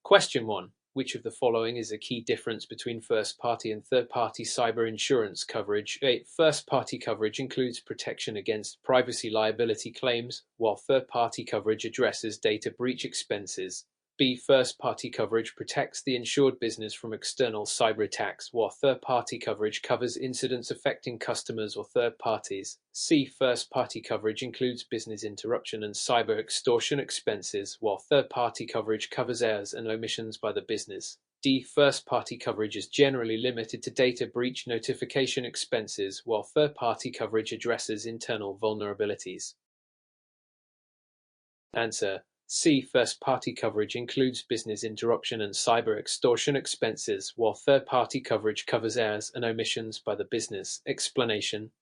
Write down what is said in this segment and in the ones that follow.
Question 1. Which of the following is a key difference between first-party and third-party cyber insurance coverage? A. First-party coverage includes protection against privacy liability claims, while third-party coverage addresses data breach expenses. B. First-party coverage protects the insured business from external cyber attacks, while third-party coverage covers incidents affecting customers or third parties. C. First-party coverage includes business interruption and cyber extortion expenses, while third-party coverage covers errors and omissions by the business. D. First-party coverage is generally limited to data breach notification expenses, while third-party coverage addresses internal vulnerabilities. Answer. C. First-party coverage includes business interruption and cyber extortion expenses, while third-party coverage covers errors and omissions by the business. Explanation.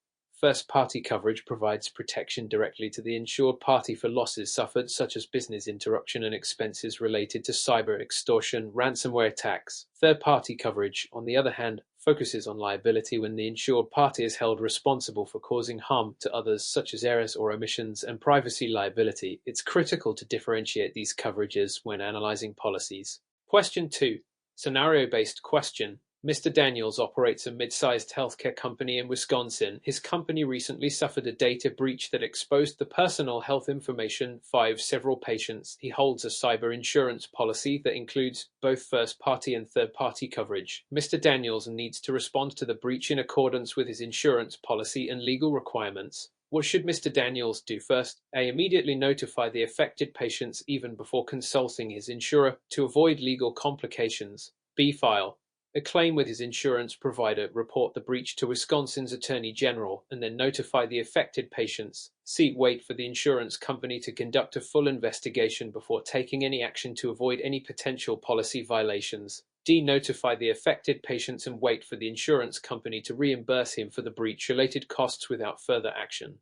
First-party coverage provides protection directly to the insured party for losses suffered, such as business interruption and expenses related to cyber extortion, ransomware attacks. Third-party coverage, on the other hand, focuses on liability when the insured party is held responsible for causing harm to others, such as errors or omissions, and privacy liability. It's critical to differentiate these coverages when analyzing policies. Question 2. Scenario-based question. Mr. Daniels operates a mid-sized healthcare company in Wisconsin. His company recently suffered a data breach that exposed the personal health information of several patients. He holds a cyber insurance policy that includes both first-party and third-party coverage. Mr. Daniels needs to respond to the breach in accordance with his insurance policy and legal requirements. What should Mr. Daniels do first? A. Immediately notify the affected patients even before consulting his insurer to avoid legal complications. B. File a claim with his insurance provider, report the breach to Wisconsin's Attorney General, and then notify the affected patients. C. Wait for the insurance company to conduct a full investigation before taking any action to avoid any potential policy violations. D. Notify the affected patients and wait for the insurance company to reimburse him for the breach-related costs without further action.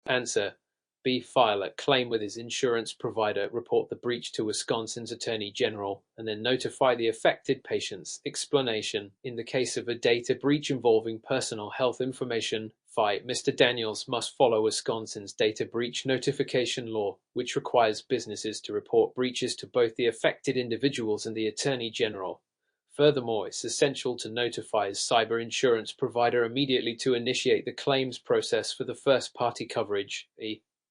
Answer. B. File a claim with his insurance provider, report the breach to Wisconsin's Attorney General, and then notify the affected patients. Explanation. In the case of a data breach involving personal health information, Mr. Daniels must follow Wisconsin's data breach notification law, which requires businesses to report breaches to both the affected individuals and the Attorney General. Furthermore, it's essential to notify his cyber insurance provider immediately to initiate the claims process for the first-party coverage.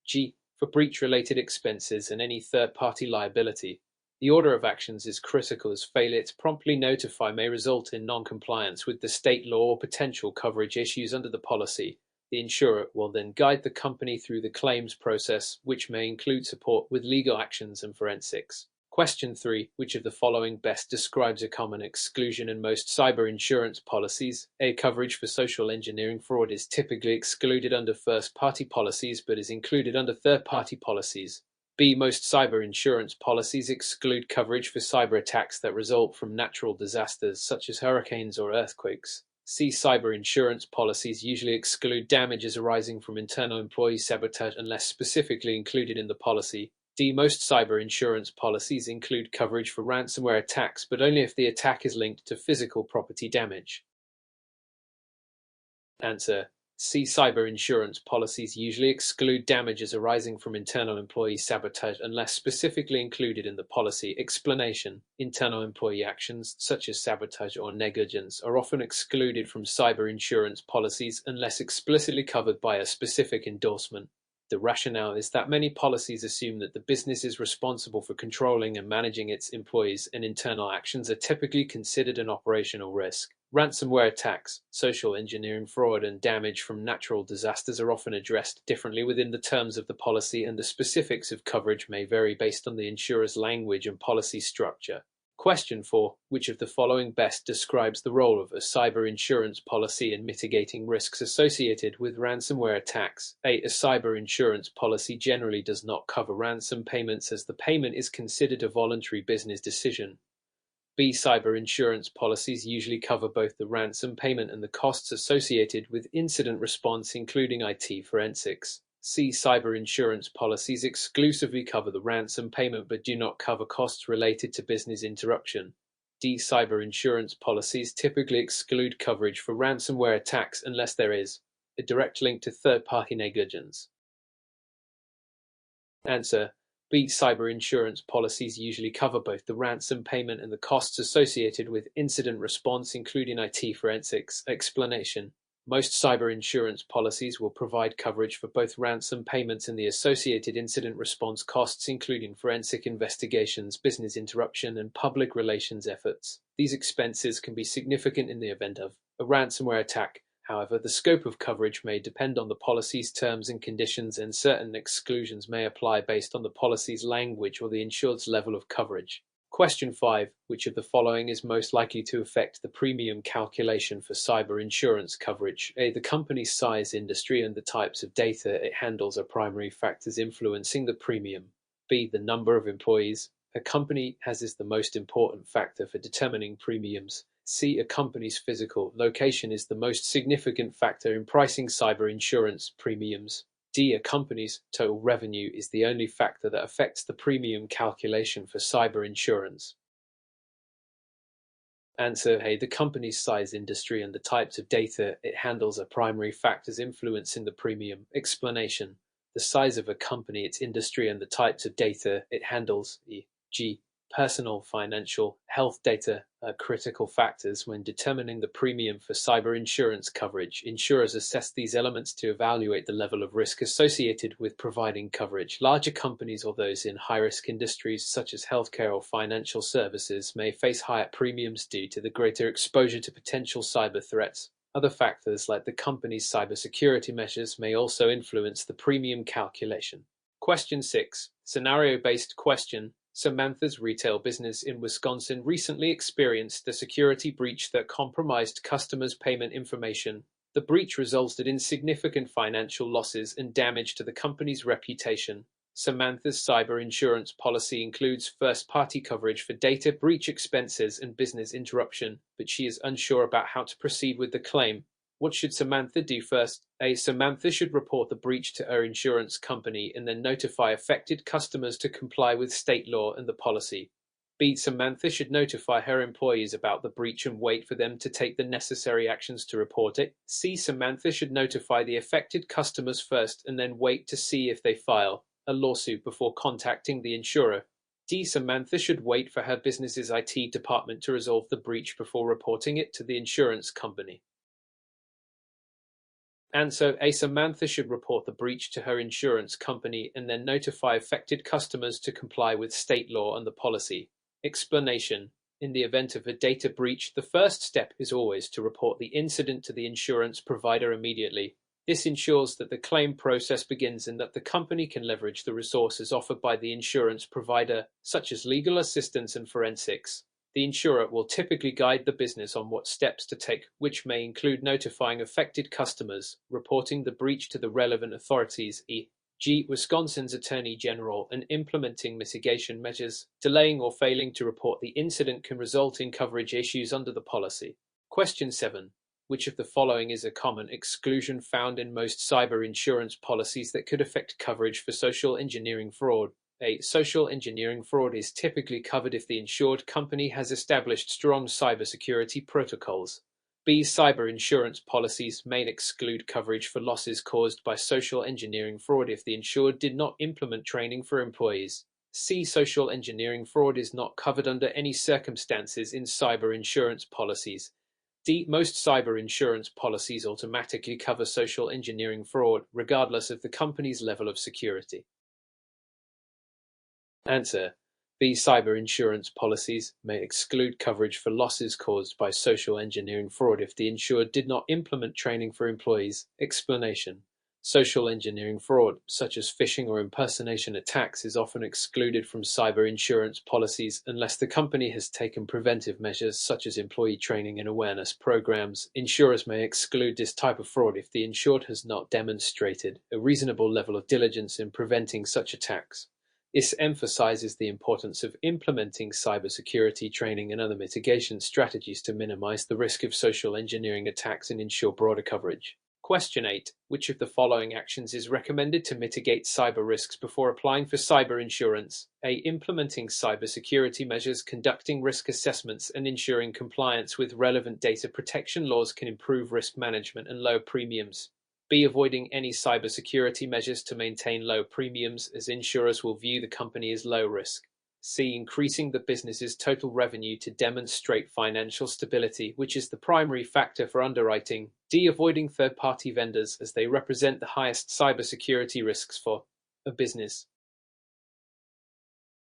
G. For breach-related expenses and any third-party liability. The order of actions is critical, as failure to promptly notify may result in non-compliance with the state law or potential coverage issues under the policy. The insurer will then guide the company through the claims process, which may include support with legal actions and forensics. Question 3. Which of the following best describes a common exclusion in most cyber insurance policies? A. Coverage for social engineering fraud is typically excluded under first-party policies but is included under third-party policies. B. Most cyber insurance policies exclude coverage for cyber attacks that result from natural disasters such as hurricanes or earthquakes. C. Cyber insurance policies usually exclude damages arising from internal employee sabotage unless specifically included in the policy. D. Most cyber insurance policies include coverage for ransomware attacks, but only if the attack is linked to physical property damage. Answer. C. Cyber insurance policies usually exclude damages arising from internal employee sabotage unless specifically included in the policy. Explanation. Internal employee actions, such as sabotage or negligence, are often excluded from cyber insurance policies unless explicitly covered by a specific endorsement. The rationale is that many policies assume that the business is responsible for controlling and managing its employees, and internal actions are typically considered an operational risk. Ransomware attacks, social engineering fraud, and damage from natural disasters are often addressed differently within the terms of the policy, and the specifics of coverage may vary based on the insurer's language and policy structure. Question 4. Which of the following best describes the role of a cyber insurance policy in mitigating risks associated with ransomware attacks? A. A cyber insurance policy generally does not cover ransom payments, as the payment is considered a voluntary business decision. B. Cyber insurance policies usually cover both the ransom payment and the costs associated with incident response, including IT forensics. C. Cyber insurance policies exclusively cover the ransom payment but do not cover costs related to business interruption. D. Cyber insurance policies typically exclude coverage for ransomware attacks unless there is a direct link to third-party negligence. Answer. B. Cyber insurance policies usually cover both the ransom payment and the costs associated with incident response, including IT forensics. Explanation: most cyber insurance policies will provide coverage for both ransom payments and the associated incident response costs, including forensic investigations, business interruption, and public relations efforts. These expenses can be significant in the event of a ransomware attack. However, the scope of coverage may depend on the policy's terms and conditions, and certain exclusions may apply based on the policy's language or the insured's level of coverage. Question 5. Which of the following is most likely to affect the premium calculation for cyber insurance coverage? A. The company's size, industry, and the types of data it handles are primary factors influencing the premium. B. The number of employees a company has is the most important factor for determining premiums. C. A company's physical location is the most significant factor in pricing cyber insurance premiums. D. A company's total revenue is the only factor that affects the premium calculation for cyber insurance. Answer A. The company's size, industry, and the types of data it handles are primary factors influencing the premium. Explanation: the size of a company, its industry, and the types of data it handles, e.g., personal, financial, health data, are critical factors when determining the premium for cyber insurance coverage. Insurers assess these elements to evaluate the level of risk associated with providing coverage. Larger companies or those in high-risk industries such as healthcare or financial services may face higher premiums due to the greater exposure to potential cyber threats. Other factors like the company's cybersecurity measures may also influence the premium calculation. Question 6. Scenario-based question. Samantha's retail business in Wisconsin recently experienced a security breach that compromised customers' payment information. The breach resulted in significant financial losses and damage to the company's reputation. Samantha's cyber insurance policy includes first-party coverage for data breach expenses and business interruption, but she is unsure about how to proceed with the claim. What should Samantha do first? A. Samantha should report the breach to her insurance company and then notify affected customers to comply with state law and the policy. B. Samantha should notify her employees about the breach and wait for them to take the necessary actions to report it. C. Samantha should notify the affected customers first and then wait to see if they file a lawsuit before contacting the insurer. D. Samantha should wait for her business's IT department to resolve the breach before reporting it to the insurance company. Answer A. Samantha should report the breach to her insurance company and then notify affected customers to comply with state law and the policy. Explanation: in the event of a data breach, the first step is always to report the incident to the insurance provider immediately. This ensures that the claim process begins and that the company can leverage the resources offered by the insurance provider, such as legal assistance and forensics. The insurer will typically guide the business on what steps to take, which may include notifying affected customers, reporting the breach to the relevant authorities, e.g., Wisconsin's Attorney General, and implementing mitigation measures. Delaying or failing to report the incident can result in coverage issues under the policy. Question 7. Which of the following is a common exclusion found in most cyber insurance policies that could affect coverage for social engineering fraud? A. Social engineering fraud is typically covered if the insured company has established strong cybersecurity protocols. B. Cyber insurance policies may exclude coverage for losses caused by social engineering fraud if the insured did not implement training for employees. C. Social engineering fraud is not covered under any circumstances in cyber insurance policies. D. Most cyber insurance policies automatically cover social engineering fraud, regardless of the company's level of security. Answer: B. Cyber insurance policies may exclude coverage for losses caused by social engineering fraud if the insured did not implement training for employees. Explanation: social engineering fraud, such as phishing or impersonation attacks, is often excluded from cyber insurance policies unless the company has taken preventive measures such as employee training and awareness programs. Insurers may exclude this type of fraud if the insured has not demonstrated a reasonable level of diligence in preventing such attacks. This emphasizes the importance of implementing cybersecurity training and other mitigation strategies to minimize the risk of social engineering attacks and ensure broader coverage. Question 8. Which of the following actions is recommended to mitigate cyber risks before applying for cyber insurance? A. Implementing cybersecurity measures, conducting risk assessments, and ensuring compliance with relevant data protection laws can improve risk management and lower premiums. B. Avoiding any cybersecurity measures to maintain low premiums, as insurers will view the company as low risk. C. Increasing the business's total revenue to demonstrate financial stability, which is the primary factor for underwriting. D. Avoiding third-party vendors, as they represent the highest cybersecurity risks for a business.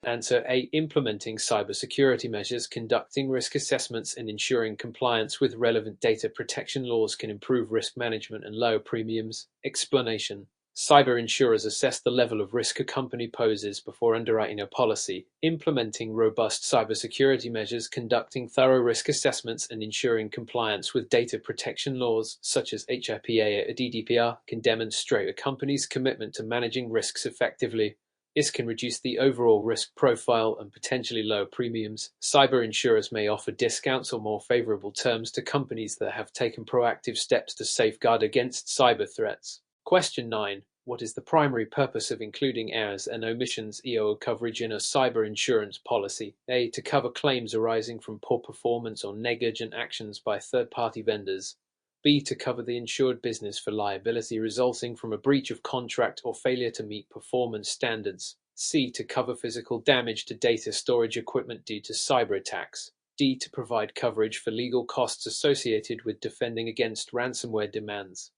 Answer A. Implementing cybersecurity measures, conducting risk assessments, and ensuring compliance with relevant data protection laws can improve risk management and lower premiums. Explanation. Cyber insurers assess the level of risk a company poses before underwriting a policy. Implementing robust cybersecurity measures, conducting thorough risk assessments, and ensuring compliance with data protection laws such as HIPAA or GDPR can demonstrate a company's commitment to managing risks effectively. This can reduce the overall risk profile and potentially lower premiums. Cyber insurers may offer discounts or more favorable terms to companies that have taken proactive steps to safeguard against cyber threats. Question 9. What is the primary purpose of including errors and omissions (EOO) coverage in a cyber insurance policy? A. To cover claims arising from poor performance or negligent actions by third-party vendors. B. To cover the insured business for liability resulting from a breach of contract or failure to meet performance standards. C. To cover physical damage to data storage equipment due to cyber attacks. D. To provide coverage for legal costs associated with defending against ransomware demands.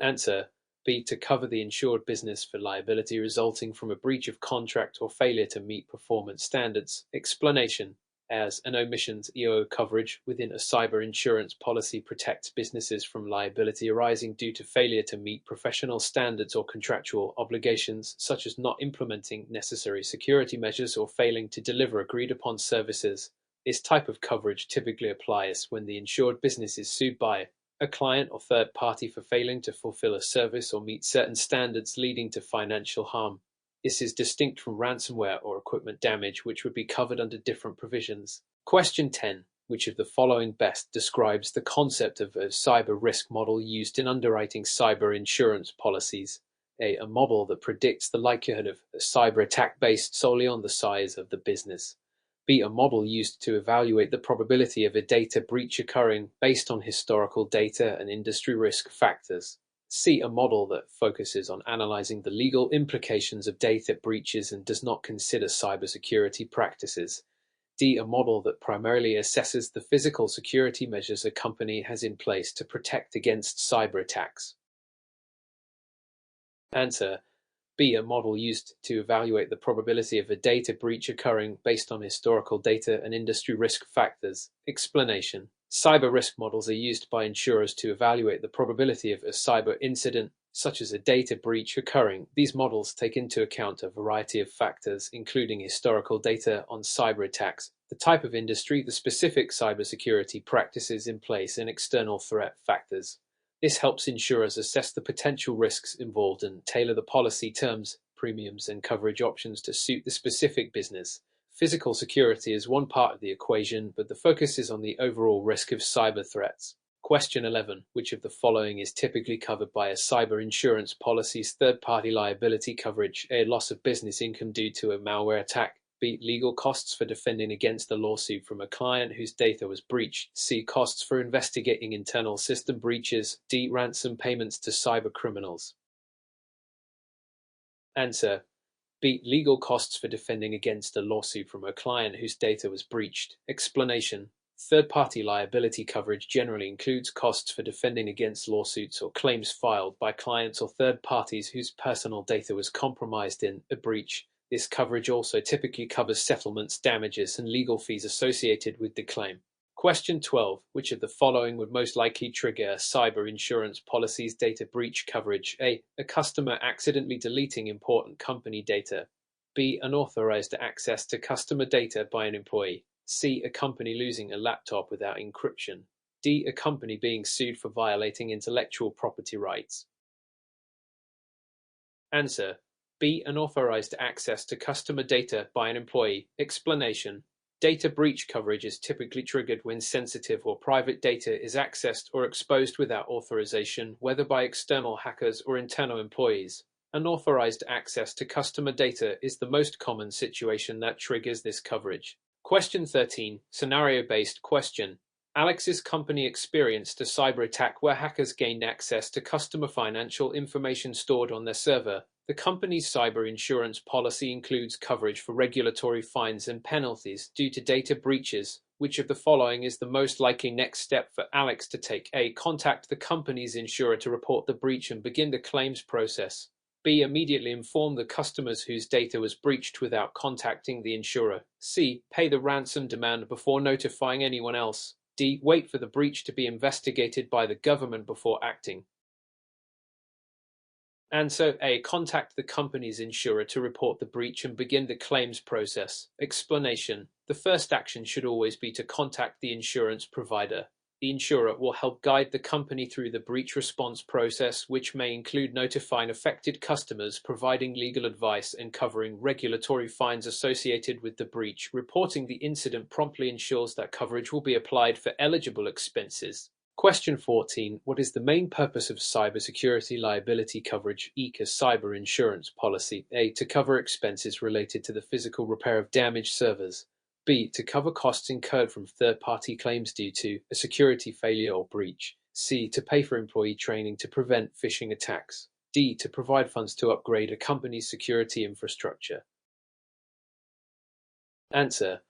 Answer. B. To cover the insured business for liability resulting from a breach of contract or failure to meet performance standards. Explanation. Errors and omissions (EOO) coverage within a cyber insurance policy protects businesses from liability arising due to failure to meet professional standards or contractual obligations, such as not implementing necessary security measures or failing to deliver agreed-upon services. This type of coverage typically applies when the insured business is sued by a client or third party for failing to fulfill a service or meet certain standards leading to financial harm. This is distinct from ransomware or equipment damage, which would be covered under different provisions. Question 10. Which of the following best describes the concept of a cyber risk model used in underwriting cyber insurance policies? A. A model that predicts the likelihood of a cyber attack based solely on the size of the business. B. A model used to evaluate the probability of a data breach occurring based on historical data and industry risk factors. C. A model that focuses on analyzing the legal implications of data breaches and does not consider cybersecurity practices. D. A model that primarily assesses the physical security measures a company has in place to protect against cyber attacks. Answer. B. A model used to evaluate the probability of a data breach occurring based on historical data and industry risk factors. Explanation. Cyber risk models are used by insurers to evaluate the probability of a cyber incident, such as a data breach, occurring. These models take into account a variety of factors, including historical data on cyber attacks, the type of industry, the specific cybersecurity practices in place, and external threat factors. This helps insurers assess the potential risks involved and tailor the policy terms, premiums, and coverage options to suit the specific business. Physical security is one part of the equation, but the focus is on the overall risk of cyber threats. Question 11. Which of the following is typically covered by a cyber insurance policy's third-party liability coverage? A. Loss of business income due to a malware attack. B. Legal costs for defending against a lawsuit from a client whose data was breached. C. Costs for investigating internal system breaches. D. Ransom payments to cyber criminals. Answer. B. Legal costs for defending against a lawsuit from a client whose data was breached. Explanation. Third-party liability coverage generally includes costs for defending against lawsuits or claims filed by clients or third parties whose personal data was compromised in a breach. This coverage also typically covers settlements, damages, and legal fees associated with the claim. Question 12. Which of the following would most likely trigger a cyber insurance policy's data breach coverage? A. A customer accidentally deleting important company data. B. Unauthorized access to customer data by an employee. C. A company losing a laptop without encryption. D. A company being sued for violating intellectual property rights. Answer. B. Unauthorized access to customer data by an employee. Explanation. Data breach coverage is typically triggered when sensitive or private data is accessed or exposed without authorization, whether by external hackers or internal employees. Unauthorized access to customer data is the most common situation that triggers this coverage. Question 13. Scenario-based question. Alex's company experienced a cyber attack where hackers gained access to customer financial information stored on their server. The company's cyber insurance policy includes coverage for regulatory fines and penalties due to data breaches. Which of the following is the most likely next step for Alex to take? A. Contact the company's insurer to report the breach and begin the claims process. B. Immediately inform the customers whose data was breached without contacting the insurer. C. Pay the ransom demand before notifying anyone else. D. Wait for the breach to be investigated by the government before acting. Answer A. Contact the company's insurer to report the breach and begin the claims process. Explanation: the first action should always be to contact the insurance provider. The insurer will help guide the company through the breach response process, which may include notifying affected customers, providing legal advice, and covering regulatory fines associated with the breach. Reporting the incident promptly ensures that coverage will be applied for eligible expenses. Question 14. What is the main purpose of cybersecurity liability coverage (ECA) cyber insurance policy? A. To cover expenses related to the physical repair of damaged servers. B. To cover costs incurred from third-party claims due to a security failure or breach. C. To pay for employee training to prevent phishing attacks. D. To provide funds to upgrade a company's security infrastructure. Answer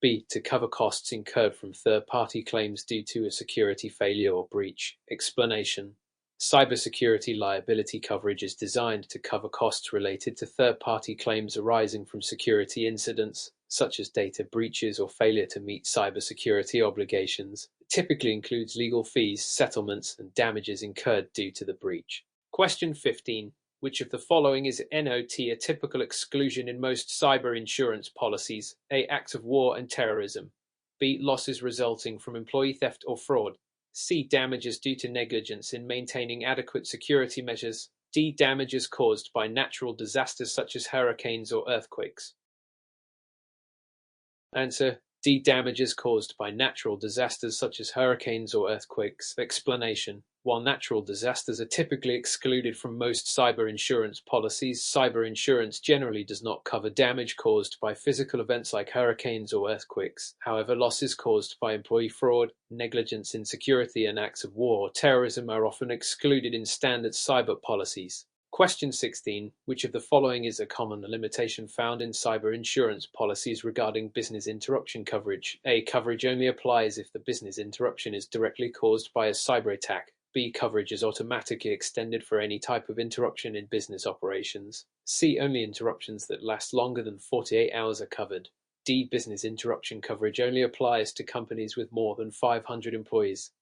B. To cover costs incurred from third-party claims due to a security failure or breach. Explanation: cybersecurity liability coverage is designed to cover costs related to third-party claims arising from security incidents, such as data breaches or failure to meet cybersecurity obligations. It typically includes legal fees, settlements, and damages incurred due to the breach. Question 15. Which of the following is not a typical exclusion in most cyber insurance policies? A. Acts of war and terrorism. B. Losses resulting from employee theft or fraud. C. Damages due to negligence in maintaining adequate security measures. D. Damages caused by natural disasters such as hurricanes or earthquakes. Answer: D. Damages caused by natural disasters such as hurricanes or earthquakes. Explanation: while natural disasters are typically excluded from most cyber insurance policies, cyber insurance generally does not cover damage caused by physical events like hurricanes or earthquakes. However, losses caused by employee fraud, negligence in security, and acts of war or terrorism are often excluded in standard cyber policies. Question 16. Which of the following is a common limitation found in cyber insurance policies regarding business interruption coverage? A. Coverage only applies if the business interruption is directly caused by a cyber attack. B. Coverage is automatically extended for any type of interruption in business operations. C. Only interruptions that last longer than 48 hours are covered. D. Business interruption coverage only applies to companies with more than 500 employees.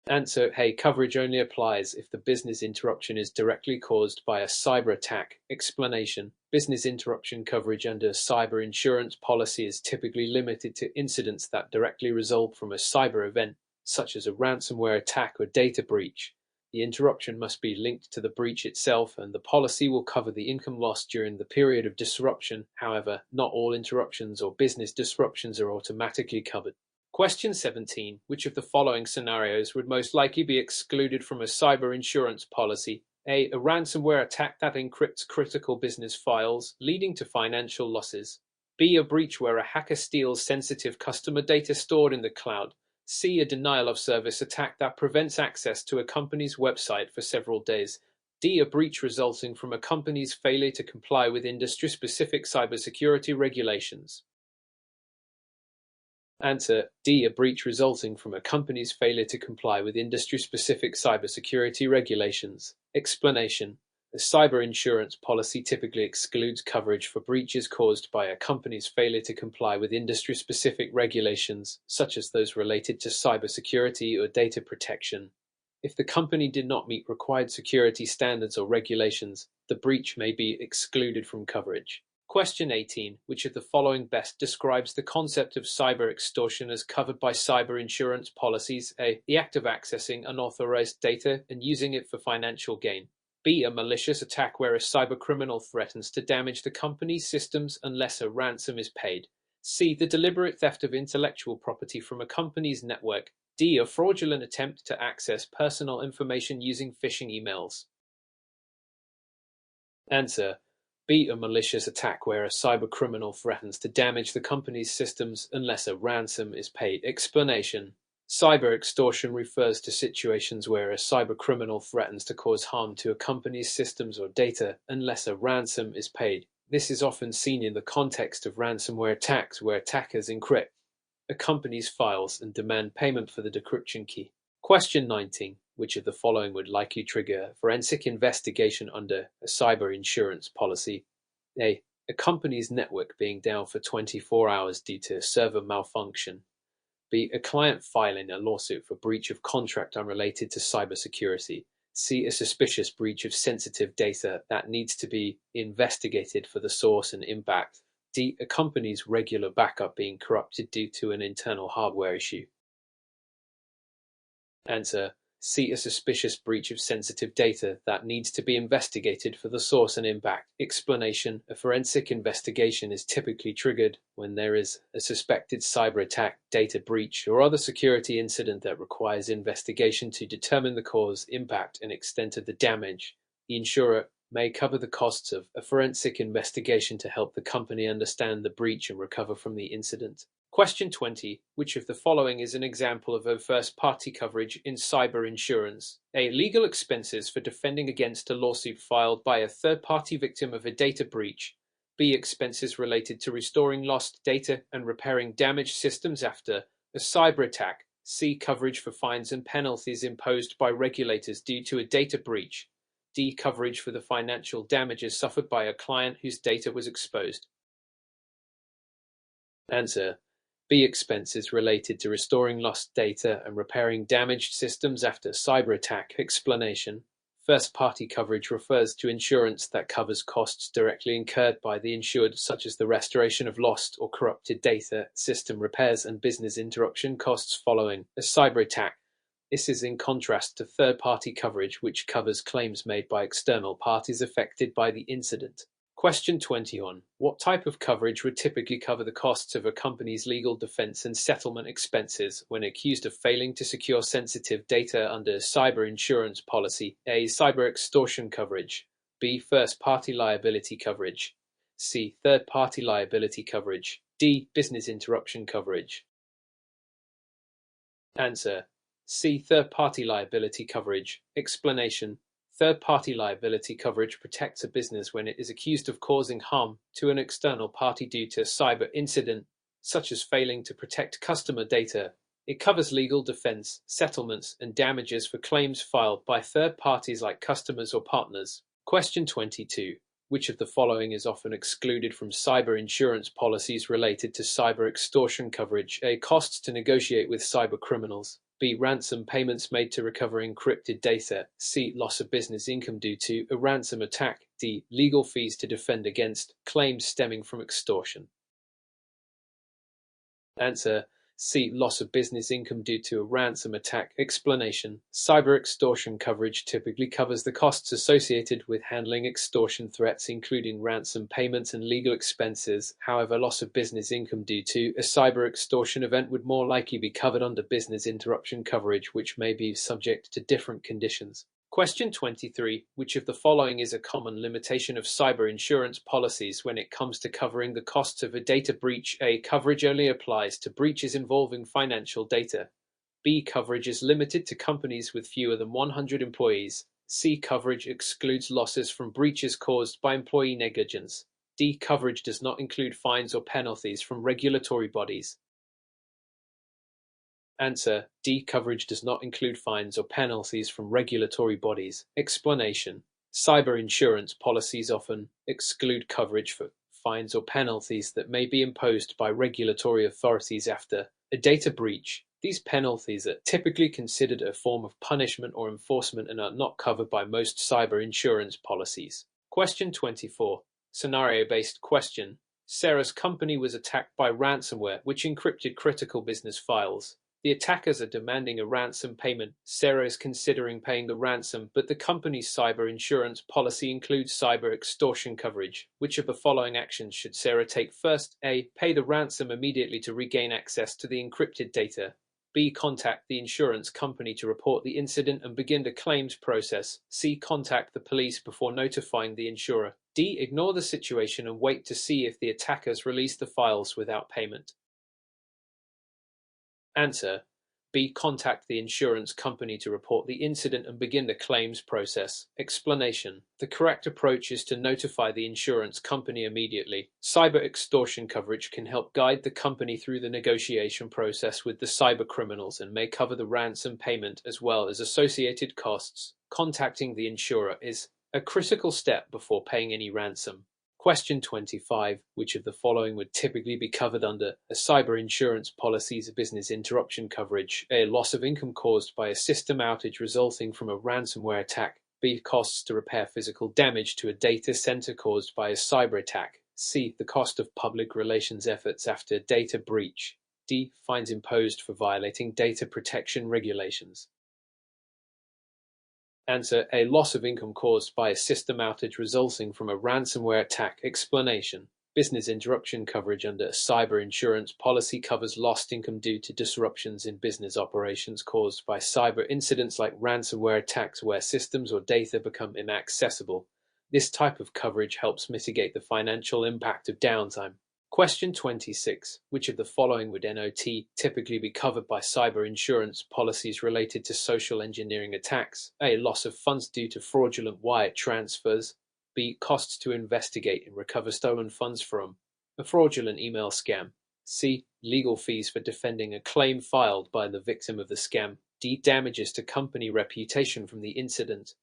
Answer A. Coverage only applies if the business interruption is directly caused by a cyber attack. Explanation: business interruption coverage under a cyber insurance policy is typically limited to incidents that directly result from a cyber event, such as a ransomware attack or data breach. The interruption must be linked to the breach itself, and the policy will cover the income loss during the period of disruption. However, not all interruptions or business disruptions are automatically covered. Question 17. Which of the following scenarios would most likely be excluded from a cyber insurance policy? A. A ransomware attack that encrypts critical business files, leading to financial losses. B. A breach where a hacker steals sensitive customer data stored in the cloud. C. A denial of service attack that prevents access to a company's website for several days. D. A breach resulting from a company's failure to comply with industry-specific cybersecurity regulations. Answer: D. A breach resulting from a company's failure to comply with industry-specific cybersecurity regulations. Explanation: the cyber insurance policy typically excludes coverage for breaches caused by a company's failure to comply with industry-specific regulations, such as those related to cybersecurity or data protection. If the company did not meet required security standards or regulations, the breach may be excluded from coverage. Question 18. Which of the following best describes the concept of cyber extortion as covered by cyber insurance policies? A. The act of accessing unauthorized data and using it for financial gain. B. A malicious attack where a cybercriminal threatens to damage the company's systems unless a ransom is paid. C. The deliberate theft of intellectual property from a company's network. D. A fraudulent attempt to access personal information using phishing emails. Answer: B. A malicious attack where a cybercriminal threatens to damage the company's systems unless a ransom is paid. Explanation: cyber extortion refers to situations where a cybercriminal threatens to cause harm to a company's systems or data unless a ransom is paid. This is often seen in the context of ransomware attacks, where attackers encrypt a company's files and demand payment for the decryption key. Question 19. Which of the following would likely trigger a forensic investigation under a cyber insurance policy? A. A company's network being down for 24 hours due to server malfunction. B. A client filing a lawsuit for breach of contract unrelated to cybersecurity. C. A suspicious breach of sensitive data that needs to be investigated for the source and impact. D. A company's regular backup being corrupted due to an internal hardware issue. Answer: C. A suspicious breach of sensitive data that needs to be investigated for the source and impact. Explanation: a forensic investigation is typically triggered when there is a suspected cyber attack, data breach, or other security incident that requires investigation to determine the cause, impact, and extent of the damage. The insurer may cover the costs of a forensic investigation to help the company understand the breach and recover from the incident. Question 20. Which of the following is an example of a first-party coverage in cyber insurance? A. Legal expenses for defending against a lawsuit filed by a third-party victim of a data breach. B. Expenses related to restoring lost data and repairing damaged systems after a cyber attack. C. Coverage for fines and penalties imposed by regulators due to a data breach. D. Coverage for the financial damages suffered by a client whose data was exposed. Answer: B. Expenses related to restoring lost data and repairing damaged systems after cyber attack. Explanation: first-party coverage refers to insurance that covers costs directly incurred by the insured, such as the restoration of lost or corrupted data, system repairs, and business interruption costs following a cyber attack. This is in contrast to third-party coverage, which covers claims made by external parties affected by the incident. Question 21. What type of coverage would typically cover the costs of a company's legal defense and settlement expenses when accused of failing to secure sensitive data under a cyber insurance policy? A. Cyber extortion coverage. B. First-party liability coverage. C. Third-party liability coverage. D. Business interruption coverage. Answer: C. Third-party liability coverage. Explanation: third-party liability coverage protects a business when it is accused of causing harm to an external party due to a cyber incident, such as failing to protect customer data. It covers legal defense, settlements, and damages for claims filed by third parties like customers or partners. Question 22. Which of the following is often excluded from cyber insurance policies related to cyber extortion coverage? A. Costs to negotiate with cyber criminals. B. Ransom payments made to recover encrypted data. C. Loss of business income due to a ransom attack. D. Legal fees to defend against claims stemming from extortion. Answer: C. Loss of business income due to a ransom attack. Explanation: cyber extortion coverage typically covers the costs associated with handling extortion threats, including ransom payments and legal expenses. However, loss of business income due to a cyber extortion event would more likely be covered under business interruption coverage, which may be subject to different conditions. Question 23. Which of the following is a common limitation of cyber insurance policies when it comes to covering the costs of a data breach? A. Coverage only applies to breaches involving financial data. B. Coverage is limited to companies with fewer than 100 employees. C. Coverage excludes losses from breaches caused by employee negligence. D. Coverage does not include fines or penalties from regulatory bodies. Answer: D. Coverage does not include fines or penalties from regulatory bodies. Explanation: cyber insurance policies often exclude coverage for fines or penalties that may be imposed by regulatory authorities after a data breach. These penalties are typically considered a form of punishment or enforcement and are not covered by most cyber insurance policies. Question 24. Scenario-based question. Sarah's company was attacked by ransomware, which encrypted critical business files. The attackers are demanding a ransom payment. Sarah is considering paying the ransom, but the company's cyber insurance policy includes cyber extortion coverage. Which of the following actions should Sarah take first? A. Pay the ransom immediately to regain access to the encrypted data. B. Contact the insurance company to report the incident and begin the claims process. C. Contact the police before notifying the insurer. D. Ignore the situation and wait to see if the attackers release the files without payment. Answer: B. Contact the insurance company to report the incident and begin the claims process. Explanation: the correct approach is to notify the insurance company immediately. Cyber extortion coverage can help guide the company through the negotiation process with the cyber criminals and may cover the ransom payment as well as associated costs. Contacting the insurer is a critical step before paying any ransom. Question 25. Which of the following would typically be covered under a cyber insurance policy's business interruption coverage? A. Loss of income caused by a system outage resulting from a ransomware attack. B. Costs to repair physical damage to a data center caused by a cyber attack. C. The cost of public relations efforts after data breach. D. Fines imposed for violating data protection regulations. Answer: A. Loss of income caused by a system outage resulting from a ransomware attack. Explanation: business interruption coverage under a cyber insurance policy covers lost income due to disruptions in business operations caused by cyber incidents like ransomware attacks where systems or data become inaccessible. This type of coverage helps mitigate the financial impact of downtime. Question 26. Which of the following would not typically be covered by cyber insurance policies related to social engineering attacks? A. Loss of funds due to fraudulent wire transfers. B. Costs to investigate and recover stolen funds from a fraudulent email scam. C. Legal fees for defending a claim filed by the victim of the scam. D. Damages to company reputation from the incident.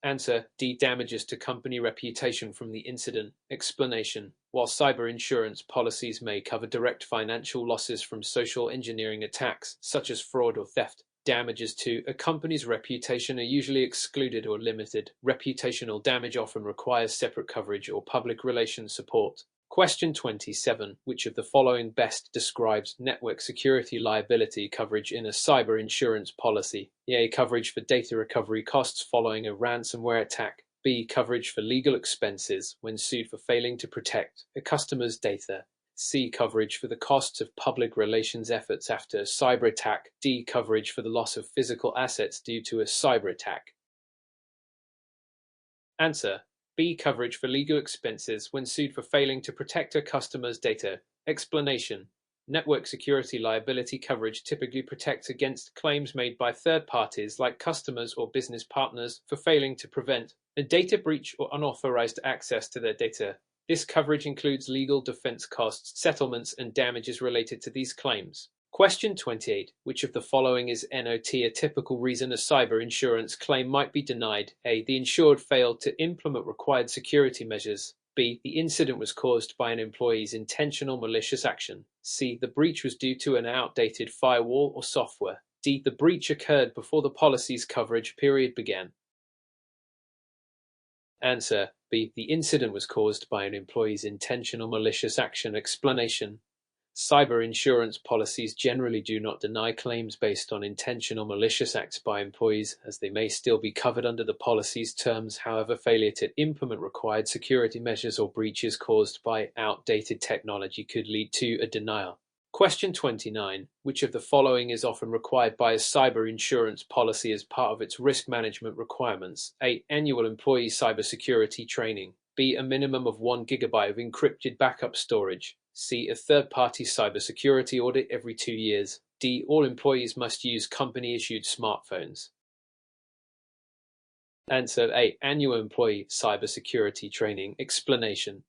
Answer: D. Damages to company reputation from the incident. Explanation: while cyber insurance policies may cover direct financial losses from social engineering attacks, such as fraud or theft, damages to a company's reputation are usually excluded or limited. Reputational damage often requires separate coverage or public relations support. Question 27. Which of the following best describes network security liability coverage in a cyber insurance policy? A. Coverage for data recovery costs following a ransomware attack. B. Coverage for legal expenses when sued for failing to protect a customer's data. C. Coverage for the costs of public relations efforts after a cyber attack. D. Coverage for the loss of physical assets due to a cyber attack. Answer: B. Coverage for legal expenses when sued for failing to protect a customer's data. Explanation: network security liability coverage typically protects against claims made by third parties like customers or business partners for failing to prevent a data breach or unauthorized access to their data. This coverage includes legal defense costs, settlements, and damages related to these claims. Question 28. Which of the following is not a typical reason a cyber insurance claim might be denied? A. The insured failed to implement required security measures. B. The incident was caused by an employee's intentional malicious action. C. The breach was due to an outdated firewall or software. D. The breach occurred before the policy's coverage period began. Answer: B. The incident was caused by an employee's intentional malicious action. Explanation: cyber insurance policies generally do not deny claims based on intentional malicious acts by employees, as they may still be covered under the policy's terms. However, failure to implement required security measures or breaches caused by outdated technology could lead to a denial. Question 29. Which of the following is often required by a cyber insurance policy as part of its risk management requirements? A. Annual employee cybersecurity training. B. A minimum of 1 gigabyte of encrypted backup storage. C. A third-party cybersecurity audit every 2 years. D. All employees must use company-issued smartphones. Answer: A. Annual employee cybersecurity training. Explanation: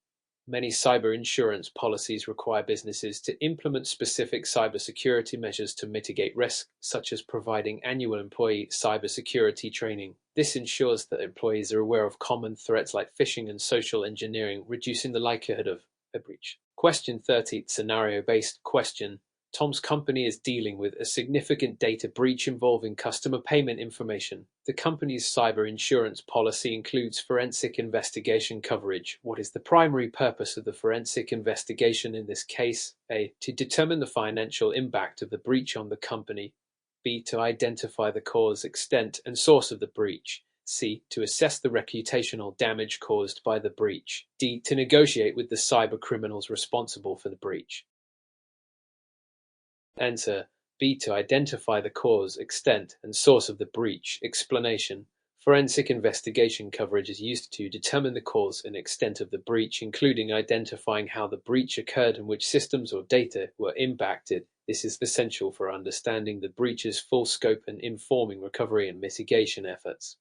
many cyber insurance policies require businesses to implement specific cybersecurity measures to mitigate risk, such as providing annual employee cybersecurity training. This ensures that employees are aware of common threats like phishing and social engineering, reducing the likelihood of a breach. Question 30. Scenario-based question. Tom's company is dealing with a significant data breach involving customer payment information. The company's cyber insurance policy includes forensic investigation coverage. What is the primary purpose of the forensic investigation in this case? A. To determine the financial impact of the breach on the company. B. To identify the cause, extent, and source of the breach. C. To assess the reputational damage caused by the breach. D. To negotiate with the cyber criminals responsible for the breach. Answer: B. To identify the cause, extent, and source of the breach. Explanation: Forensic investigation coverage is used to determine the cause and extent of the breach, including identifying how the breach occurred and which systems or data were impacted. This is essential for understanding the breach's full scope and informing recovery and mitigation efforts.